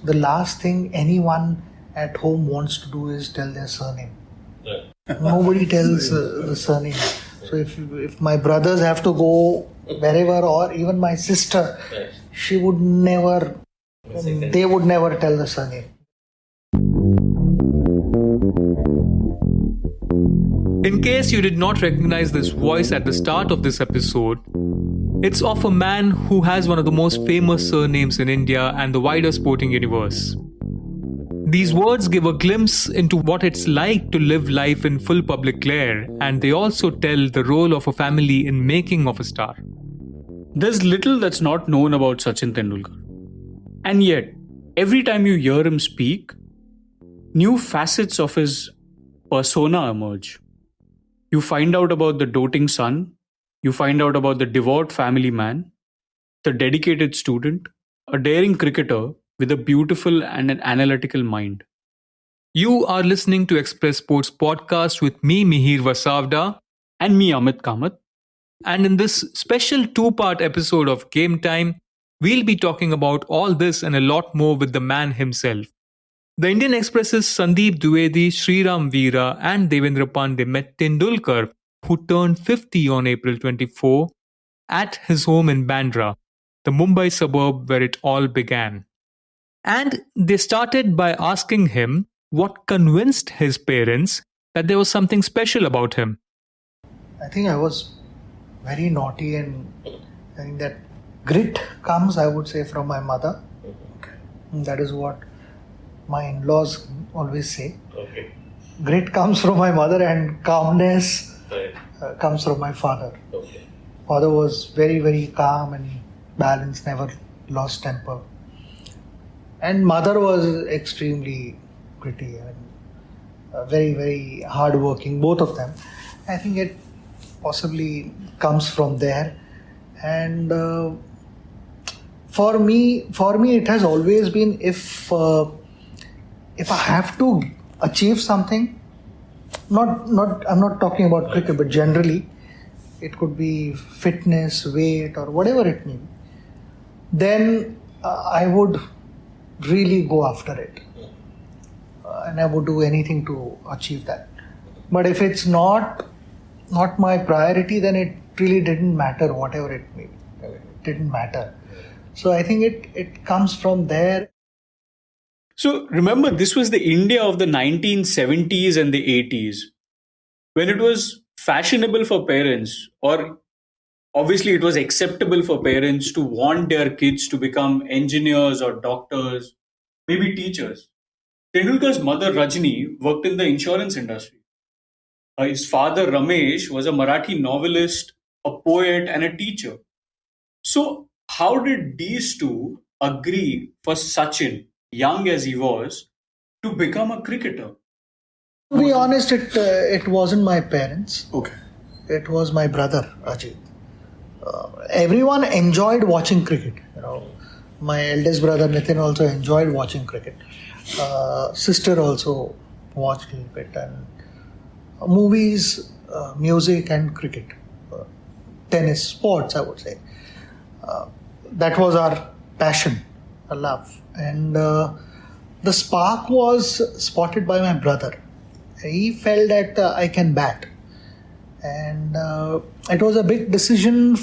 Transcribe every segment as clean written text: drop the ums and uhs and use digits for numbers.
the last thing anyone at home wants to do is tell their surname. Right. Nobody tells the surname. So if my brothers have to go wherever, or even my sister, right, she would never, they would never tell the surname. In case you did not recognize this voice at the start of this episode, it's of a man who has one of the most famous surnames in India and the wider sporting universe. These words give a glimpse into what it's like to live life in full public glare, and they also tell the role of a family in making of a star. There's little that's not known about Sachin Tendulkar. And yet, every time you hear him speak, new facets of his persona emerge. You find out about the doting son, you find out about the devout family man, the dedicated student, a daring cricketer with a beautiful and an analytical mind. You are listening to Express Sports Podcast with me, Mihir Vasavda. And me, Amit Kamath. And in this special 2-part episode of Game Time, we'll be talking about all this and a lot more with the man himself. The Indian Express's Sandeep, Dwivedi, Sriram, Veera and Devendra Pandey met Tendulkar, who turned 50 on April 24, at his home in Bandra, the Mumbai suburb where it all began. And they started by asking him what convinced his parents that there was something special about him. I think I was very naughty, and I think that grit comes, I would say, from my mother. Okay. That is what my in-laws always say. Okay. Grit comes from my mother and calmness comes from my father. Okay. Father was very, very calm and balanced, never lost temper. And mother was extremely gritty and very, very hardworking, both of them. I think it possibly comes from there. And for me, it has always been, if I have to achieve something, I'm not talking about cricket, but generally, it could be fitness, weight, or whatever it may be, then I would really go after it. And I would do anything to achieve that. But if it's not my priority, then it really didn't matter, whatever it may be. It didn't matter. So I think it comes from there. So remember, this was the India of the 1970s and the 80s, when it was fashionable for parents, or obviously it was acceptable for parents to want their kids to become engineers or doctors, maybe teachers. Tendulkar's mother Rajni worked in the insurance industry. His father Ramesh was a Marathi novelist, a poet and a teacher. So how did these two agree for Sachin, young as he was, to become a cricketer? To be honest, it wasn't my parents. Okay. It was my brother, Ajit. Everyone enjoyed watching cricket. My eldest brother Nitin also enjoyed watching cricket. Sister also watched a little bit. And movies, music and cricket. Tennis, sports, I would say. That was our passion, a love. And the spark was spotted by my brother. He felt that I can bat. And it was a big decision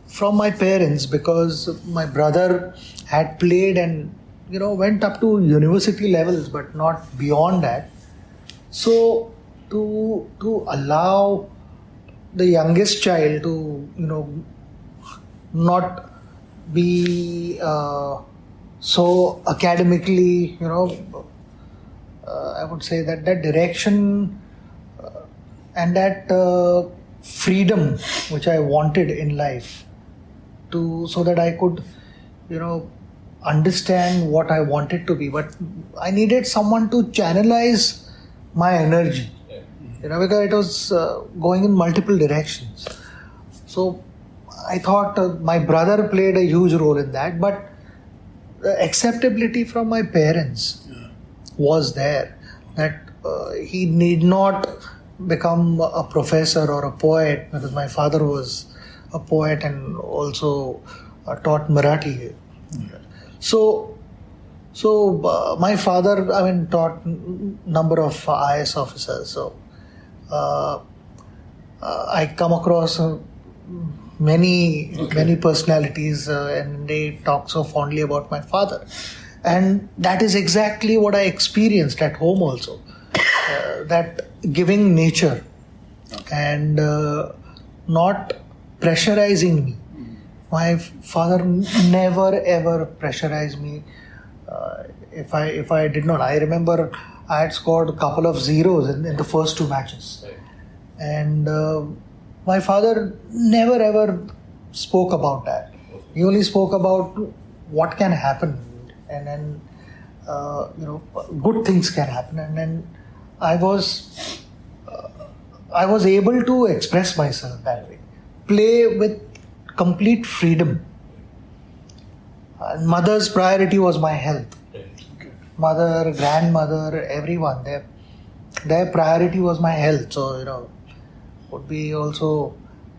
from my parents, because my brother had played and went up to university levels, but not beyond that. So to allow the youngest child to not be so academically, I would say that direction and that freedom which I wanted in life, so that I could, understand what I wanted to be. But I needed someone to channelize my energy, because it was going in multiple directions. So I thought my brother played a huge role in that, but the acceptability from my parents was there, that he need not become a professor or a poet, because my father was a poet and also taught Marathi. So So my father, taught number of IS officers. So uh, I come across many personalities, and they talk so fondly about my father, and that is exactly what I experienced at home also. That giving nature and not pressurizing me. My father never ever pressurized me. If I did not, I remember I had scored a couple of zeros in the first two matches, and my father never ever spoke about that. He only spoke about what can happen, and then good things can happen, and then I was able to express myself that way, play with complete freedom. Mother's priority was my health. Mother, grandmother, everyone, their priority was my health. So would be also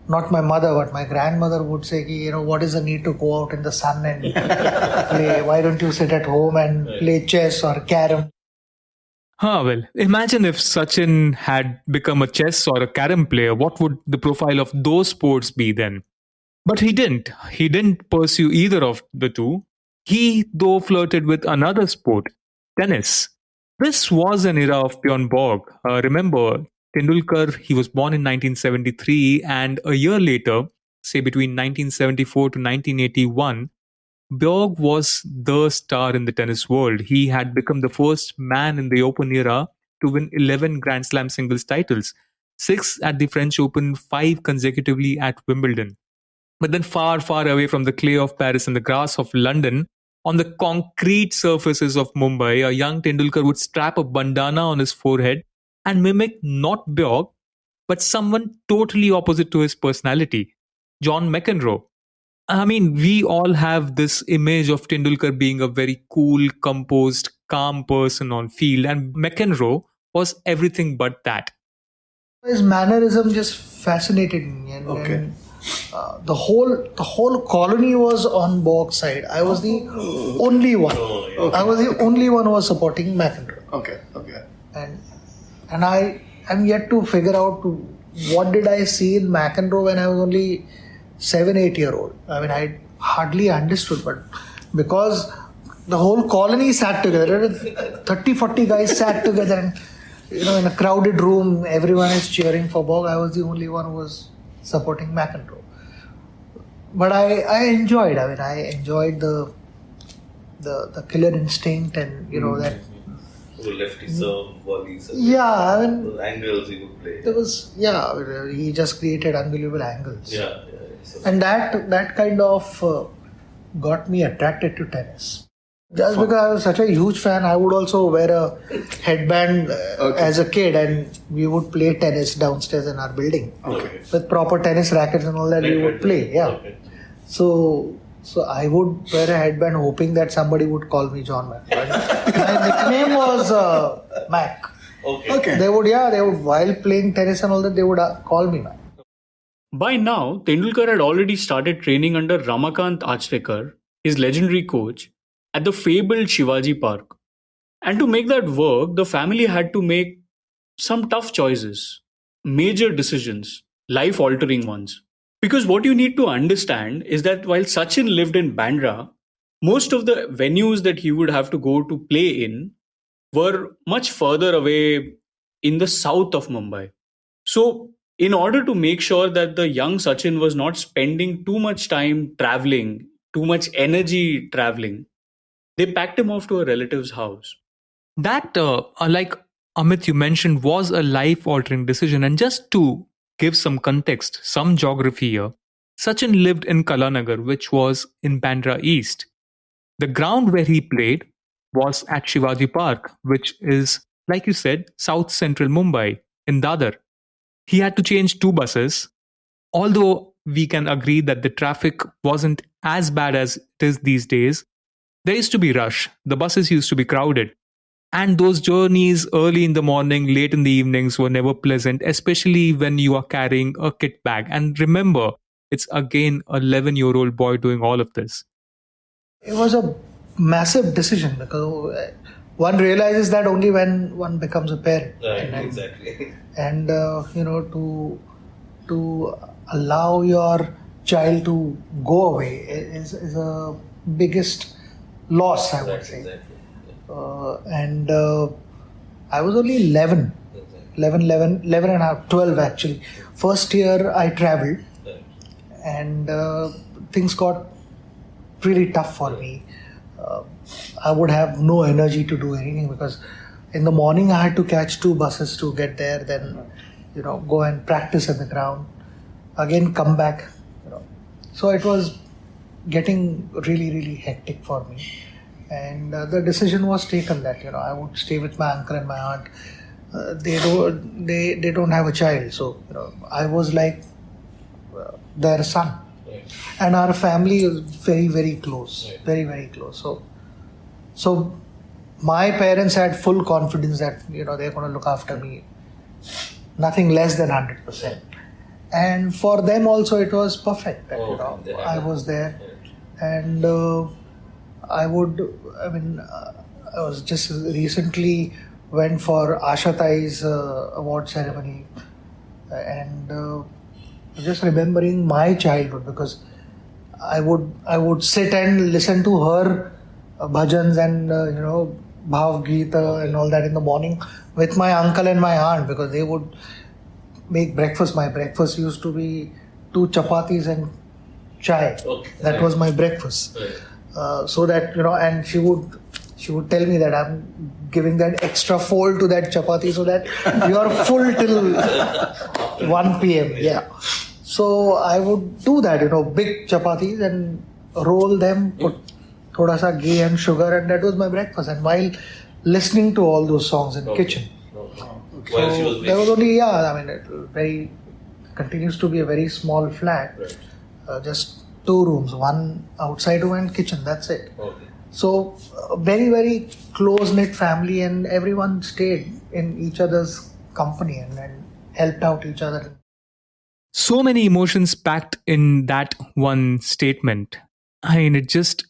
not my mother, but my grandmother would say, what is the need to go out in the sun and play? Why don't you sit at home and play chess or carom? Well, imagine if Sachin had become a chess or a carom player, what would the profile of those sports be then? But he didn't. He didn't pursue either of the two. He, though, flirted with another sport, tennis. This was an era of Bjorn Borg. Remember, Tendulkar, he was born in 1973, and a year later, say between 1974 to 1981, Bjorg was the star in the tennis world. He had become the first man in the Open era to win 11 Grand Slam singles titles, 6 at the French Open, 5 consecutively at Wimbledon. But then, far, far away from the clay of Paris and the grass of London, on the concrete surfaces of Mumbai, a young Tendulkar would strap a bandana on his forehead and mimic not Bjork, but someone totally opposite to his personality, John McEnroe. I mean, we all have this image of Tendulkar being a very cool, composed, calm person on field, and McEnroe was everything but that. His mannerism just fascinated me, and the whole colony was on Borg's side. I was the only one. I was the only one who was supporting McEnroe. Okay. And I am yet to figure out what did I see in McEnroe when I was only 7-8 year old. I hardly understood, but because the whole colony sat together, 30-40 guys sat together, and in a crowded room, everyone is cheering for Borg. I was the only one who was supporting McEnroe. But I enjoyed. I enjoyed the killer instinct, and that. The lefty serve, volleys, Yeah, the angles he would play. There was he just created unbelievable angles. Yeah. And that kind of got me attracted to tennis. Just because I was such a huge fan, I would also wear a headband as a kid, and we would play tennis downstairs in our building. Okay. With proper tennis rackets and all that, we would play. Yeah. Okay. So I would wear a headband hoping that somebody would call me John Mac. My nickname was Mac. Okay. They would while playing tennis and all that, they would call me Mac. By now, Tendulkar had already started training under Ramakant Achrekar, his legendary coach, at the fabled Shivaji Park. And to make that work, the family had to make some tough choices, major decisions, life-altering ones. Because what you need to understand is that while Sachin lived in Bandra, most of the venues that he would have to go to play in were much further away in the south of Mumbai. So, in order to make sure that the young Sachin was not spending too much time traveling, too much energy traveling, they packed him off to a relative's house. That, like Amit, you mentioned, was a life altering decision. And just to give some context, some geography here, Sachin lived in Kalanagar, which was in Bandra East. The ground where he played was at Shivaji Park, which is, like you said, south central Mumbai, in Dadar. He had to change 2 buses, although we can agree that the traffic wasn't as bad as it is these days. There used to be rush, the buses used to be crowded. And those journeys early in the morning, late in the evenings were never pleasant, especially when you are carrying a kit bag. And remember, it's again an 11-year-old boy doing all of this. It was a massive decision because one realizes that only when one becomes a parent. Right, exactly. And to allow your child to go away is a biggest loss, I would Right, say. exactly. And I was only 11. Exactly. 11 and a half, 12 actually. First year I traveled Right. and things got really tough for me. I would have no energy to do anything because in the morning I had to catch 2 buses to get there, then go and practice at the ground, again come back. So it was getting really, really hectic for me. And the decision was taken that I would stay with my uncle and my aunt. They don't have a child, so I was like their son. Right. And our family is very, very close, Right. very, very close. So my parents had full confidence that they're going to look after me, nothing less than 100%. And for them also it was perfect that they had I it. was there, Right. and I was just recently went for Asha Tai's award ceremony, and just remembering my childhood because I would sit and listen to her bhajans and Bhav Geeta and all that in the morning with my uncle and my aunt because they would make breakfast. My breakfast used to be 2 chapatis and chai. Okay. That Right. was my breakfast. Right. So that and she would tell me that I'm giving that extra fold to that chapati so that you're full till 1 p.m. Yeah. So I would do that, big chapatis and roll them, put thoda sa ghee and sugar, and that was my breakfast. And while listening to all those songs in Okay. kitchen. Okay. While she was There was making. only, it continues to be a very small flat, Right. just 2 rooms, one outside room and kitchen, that's it. Okay. So, very, very close-knit family, and everyone stayed in each other's company and helped out each other. So many emotions packed in that one statement. I mean, it just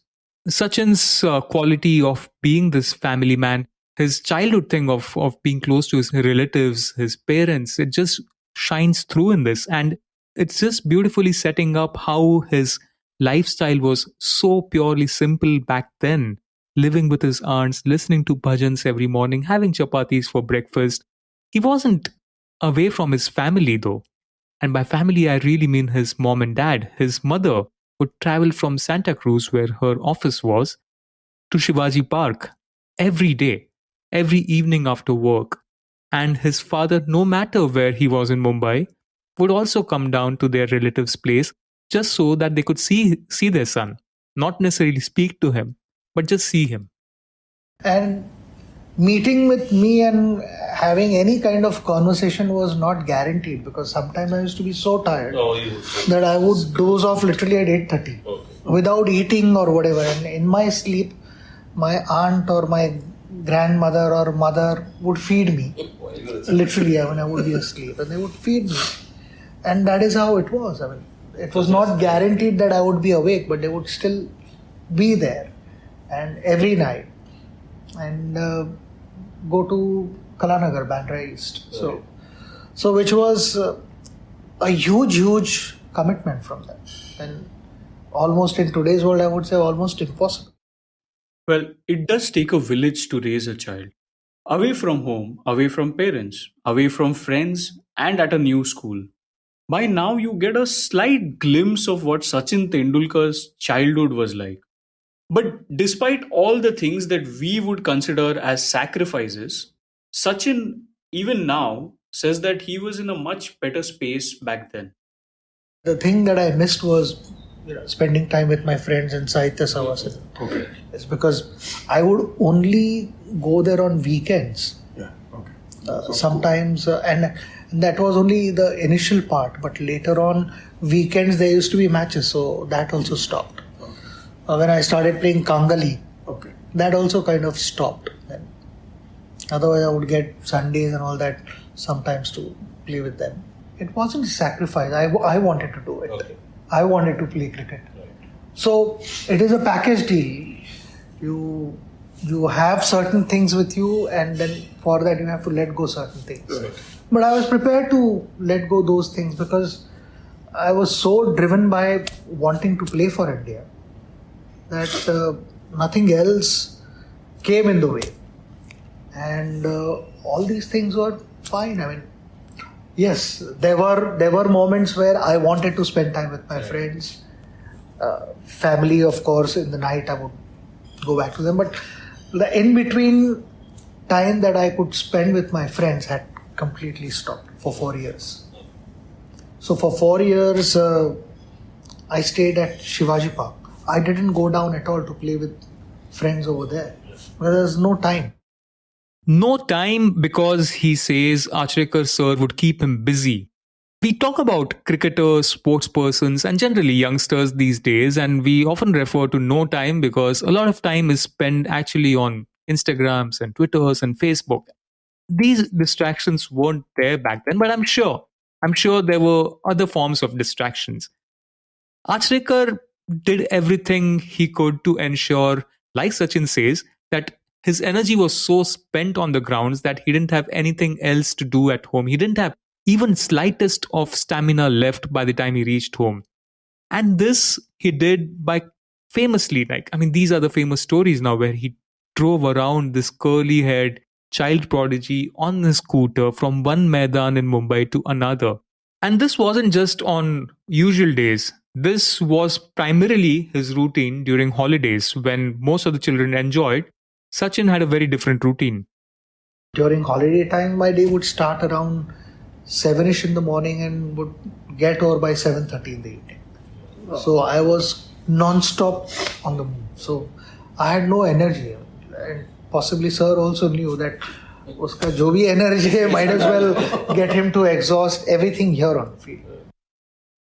Sachin's quality of being this family man, his childhood thing of being close to his relatives, his parents, it just shines through in this. And it's just beautifully setting up how his lifestyle was so purely simple back then. Living with his aunts, listening to bhajans every morning, having chapatis for breakfast. He wasn't away from his family though. And by family, I really mean his mom and dad. His mother would travel from Santa Cruz, where her office was, to Shivaji Park every day, every evening after work. And his father, no matter where he was in Mumbai, would also come down to their relative's place just so that they could see their son, not necessarily speak to him, but just see him. And meeting with me and having any kind of conversation was not guaranteed because sometimes I used to be so tired Oh, you would say. that I would doze off literally at 8:30 Okay. without eating or whatever. And in my sleep, my aunt or my grandmother or mother would feed me. Why you gonna say? Literally, when I would be asleep, and they would feed me. And that is how it was. It was not guaranteed that I would be awake, but they would still be there. And every night. And go to Kalanagar, Bandra East. So which was a huge commitment from them. And almost in today's world, I would say almost impossible. Well, it does take a village to raise a child. Away from home, away from parents, away from friends, and at a new school. By now, you get a slight glimpse of what Sachin Tendulkar's childhood was like. But despite all the things that we would consider as sacrifices, Sachin, even now, says that he was in a much better space back then. The thing that I missed was spending time with my friends in Sahitya Savas. Okay. It's because I would only go there on weekends. Yeah. Okay. Sometimes, and that was only the initial part, but later on weekends there used to be matches, so that also stopped. When I started playing Kangali, Okay. that also kind of stopped. Then. Otherwise, I would get Sundays and all that sometimes to play with them. It wasn't a sacrifice. I wanted to do it. Okay. I wanted to play cricket. Right. So it is a package deal. you have certain things with you, and then for that you have to let go certain things. Right. But I was prepared to let go those things because I was so driven by wanting to play for India that nothing else came in the way, and all these things were fine. I mean, yes, there were moments where I wanted to spend time with my friends, family, of course. In the night, I would go back to them, but the in between time that I could spend with my friends had completely stopped for 4 years. So for 4 years, I stayed at Shivaji Park. I didn't go down at all to play with friends over there because there's no time. No time because he says Achrekar sir would keep him busy. We talk about cricketers, sports persons, and generally youngsters these days, and we often refer to no time because a lot of time is spent actually on Instagrams and Twitters and Facebook. These distractions weren't there back then, but I'm sure there were other forms of distractions. Achrekar did everything he could to ensure, like Sachin says, that his energy was so spent on the grounds that he didn't have anything else to do at home. He didn't have even slightest of stamina left by the time he reached home. And this he did by famously, these are the famous stories now where he drove around this curly haired child prodigy on his scooter from one Maidan in Mumbai to another. And this wasn't just on usual days. This was primarily his routine during holidays when most of the children enjoyed. Sachin had a very different routine. During holiday time, my day would start around 7ish in the morning and would get over by 7:30 in the evening. So I was non-stop on the move. So I had no energy. And possibly sir also knew that uska jo bhi energy hai, might as well get him to exhaust everything here on the field.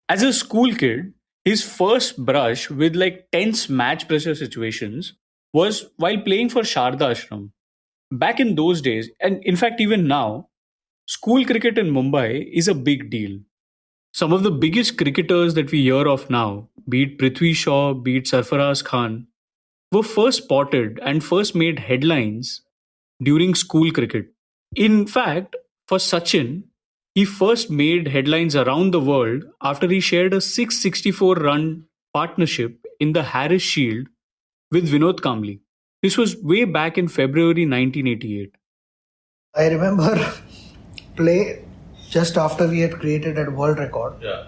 As a school kid, his first brush with like tense match pressure situations was while playing for Sharda Ashram. Back in those days, and in fact even now, school cricket in Mumbai is a big deal. Some of the biggest cricketers that we hear of now, be it Prithvi Shaw, be it Sarfaraz Khan, were first spotted and first made headlines during school cricket. In fact, for Sachin, he first made headlines around the world after he shared a 664 run partnership in the Harris Shield with Vinod Kamli. This was way back in February 1988. I remember play just after we had created that world record, Yeah.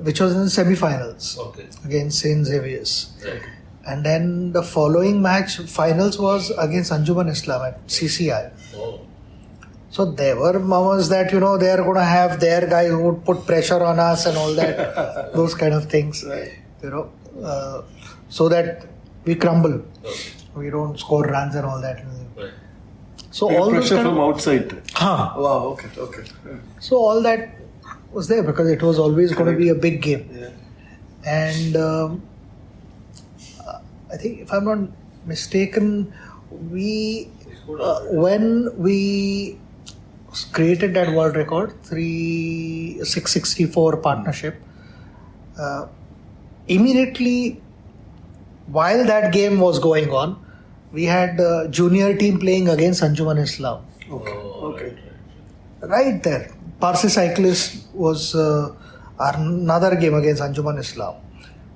which was in semi-finals Okay. against Saint Xavier's. Right. And then the following match, finals, was against Anjuman Islam at CCI. Oh. So there were moments that, they are going to have their guy who would put pressure on us and all that, those kind of things, Right. so that we crumble. Okay. We don't score runs and all that. Right. So Peer all those pressure kind from of, outside. Huh. Wow, okay. So all that was there because it was always going to be a big game. Yeah. And I think, if I'm not mistaken, when we created that world record, 664 partnership, immediately while that game was going on, we had a junior team playing against Anjuman Islam. Okay. Right there, Parsi Cyclist was another game against Anjuman Islam,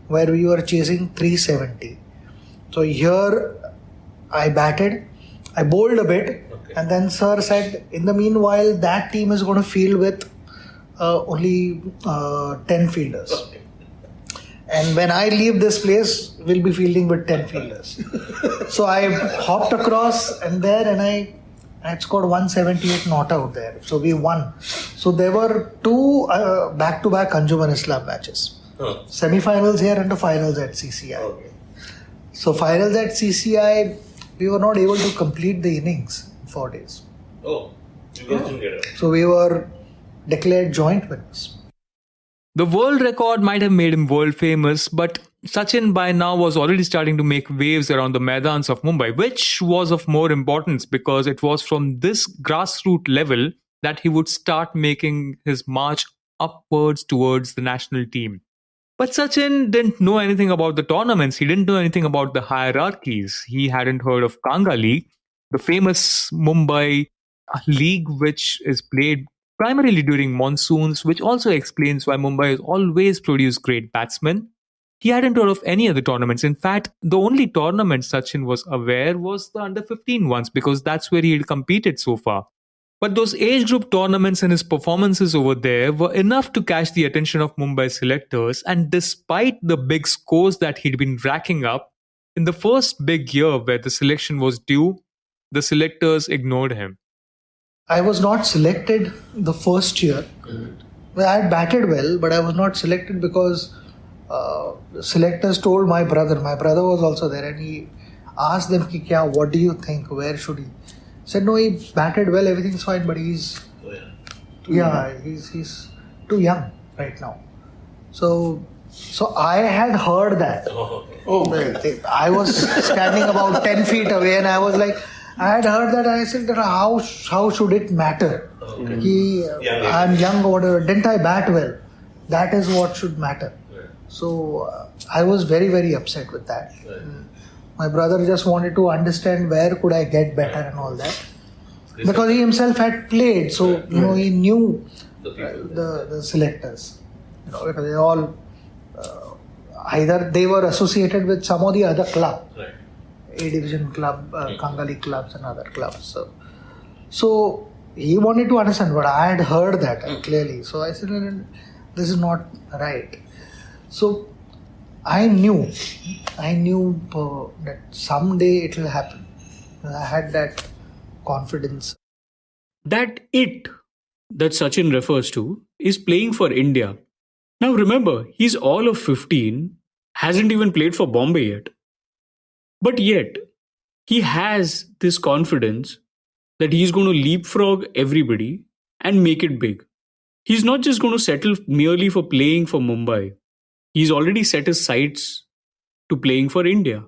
where we were chasing 370. So here I batted, I bowled a bit, Okay. and then sir said, in the meanwhile, that team is going to field with only 10 fielders. Okay. And when I leave this place, we'll be fielding with 10 fielders. So I hopped across and I had scored 178 not out there. So we won. So there were two back-to-back Anjuman Islam matches. Huh. Semi-finals here and the finals at CCI. Okay. So finals at CCI, we were not able to complete the innings in 4 days. Oh. You guys didn't get it. So we were declared joint winners. The world record might have made him world famous, but Sachin by now was already starting to make waves around the Maidans of Mumbai, which was of more importance because it was from this grassroots level that he would start making his march upwards towards the national team. But Sachin didn't know anything about the tournaments. He didn't know anything about the hierarchies. He hadn't heard of Kanga League, the famous Mumbai league, which is played primarily during monsoons, which also explains why Mumbai has always produced great batsmen. He hadn't heard of any other tournaments. In fact, the only tournament Sachin was aware was the under 15 ones because that's where he had competed so far. But those age group tournaments and his performances over there were enough to catch the attention of Mumbai selectors. And despite the big scores that he'd been racking up, in the first big year where the selection was due, the selectors ignored him. I was not selected the first year. Well, I had batted well, but I was not selected because the selectors told my brother. My brother was also there, and he asked them, what do you think? Where should he? Said no, he batted well, everything's fine, but he's he's too young right now. So I had heard that. I was standing about 10 feet away, and I was like, I had heard that. I said, how should it matter? I'm young or whatever. Didn't I bat well? That is what should matter. So I was very, very upset with that. My brother just wanted to understand where could I get better and all that. Because he himself had played, so he knew the selectors. Because they all either they were associated with some of the other club, A division club, Kangali clubs and other clubs. So he wanted to understand, but I had heard that clearly. So I said, this is not right. So I knew that someday it will happen. I had that confidence. That Sachin refers to is playing for India. Now remember, he's all of 15, hasn't even played for Bombay yet. But yet, he has this confidence that he's going to leapfrog everybody and make it big. He's not just going to settle merely for playing for Mumbai. He's already set his sights to playing for India.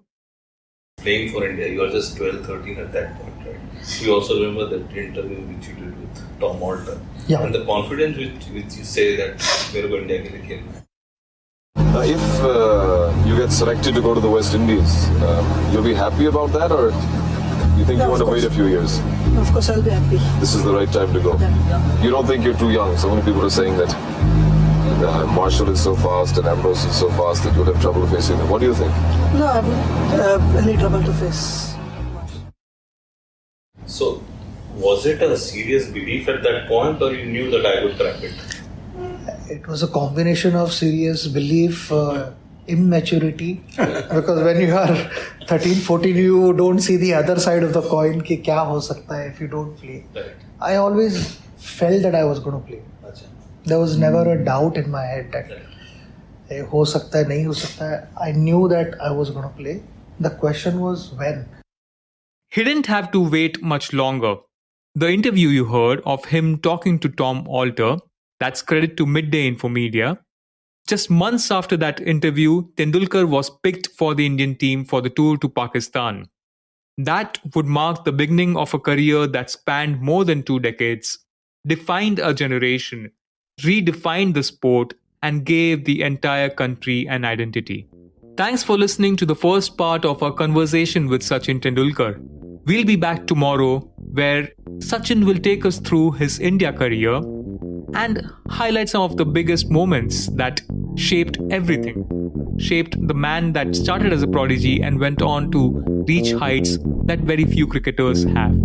Playing for India, you are just 12, 13 at that point, right? You also remember that interview which you did with Tom Alter. Yeah. And the confidence which you say that we're going to India. If you get selected to go to the West Indies, you'll be happy about that, or you think you want to wait a few years? Of course, I'll be happy. This is the right time to go. You don't think you're too young? So many people are saying that Marshall is so fast and Ambrose is so fast that you'll have trouble facing them. What do you think? No, I won't have any trouble to face. So, was it a serious belief at that point, or you knew that I would crack it? It was a combination of serious belief, immaturity, because when you are 13, 14, you don't see the other side of the coin, ki kya ho sakta hai if you don't play. Right. I always felt that I was going to play. There was never a doubt in my head that ho sakta hai, nahi ho sakta hai. I knew that I was going to play. The question was when. He didn't have to wait much longer. The interview you heard of him talking to Tom Alter, that's credit to Midday Infomedia. Just months after that interview, Tendulkar was picked for the Indian team for the tour to Pakistan. That would mark the beginning of a career that spanned more than 2 decades, defined a generation, redefined the sport, and gave the entire country an identity. Thanks for listening to the first part of our conversation with Sachin Tendulkar. We'll be back tomorrow, where Sachin will take us through his India career and highlight some of the biggest moments that shaped everything. Shaped the man that started as a prodigy and went on to reach heights that very few cricketers have.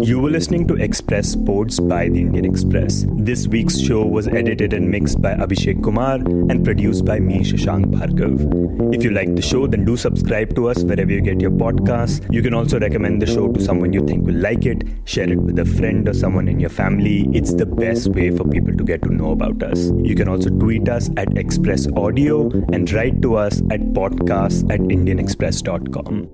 You were listening to Express Sports by the Indian Express. This week's show was edited and mixed by Abhishek Kumar and produced by me, Shashank Bhargava. If you like the show, then do subscribe to us wherever you get your podcasts. You can also recommend the show to someone you think will like it. Share it with a friend or someone in your family. It's the best way for people to get to know about us. You can also tweet us at Express Audio and write to us at podcasts@indianexpress.com.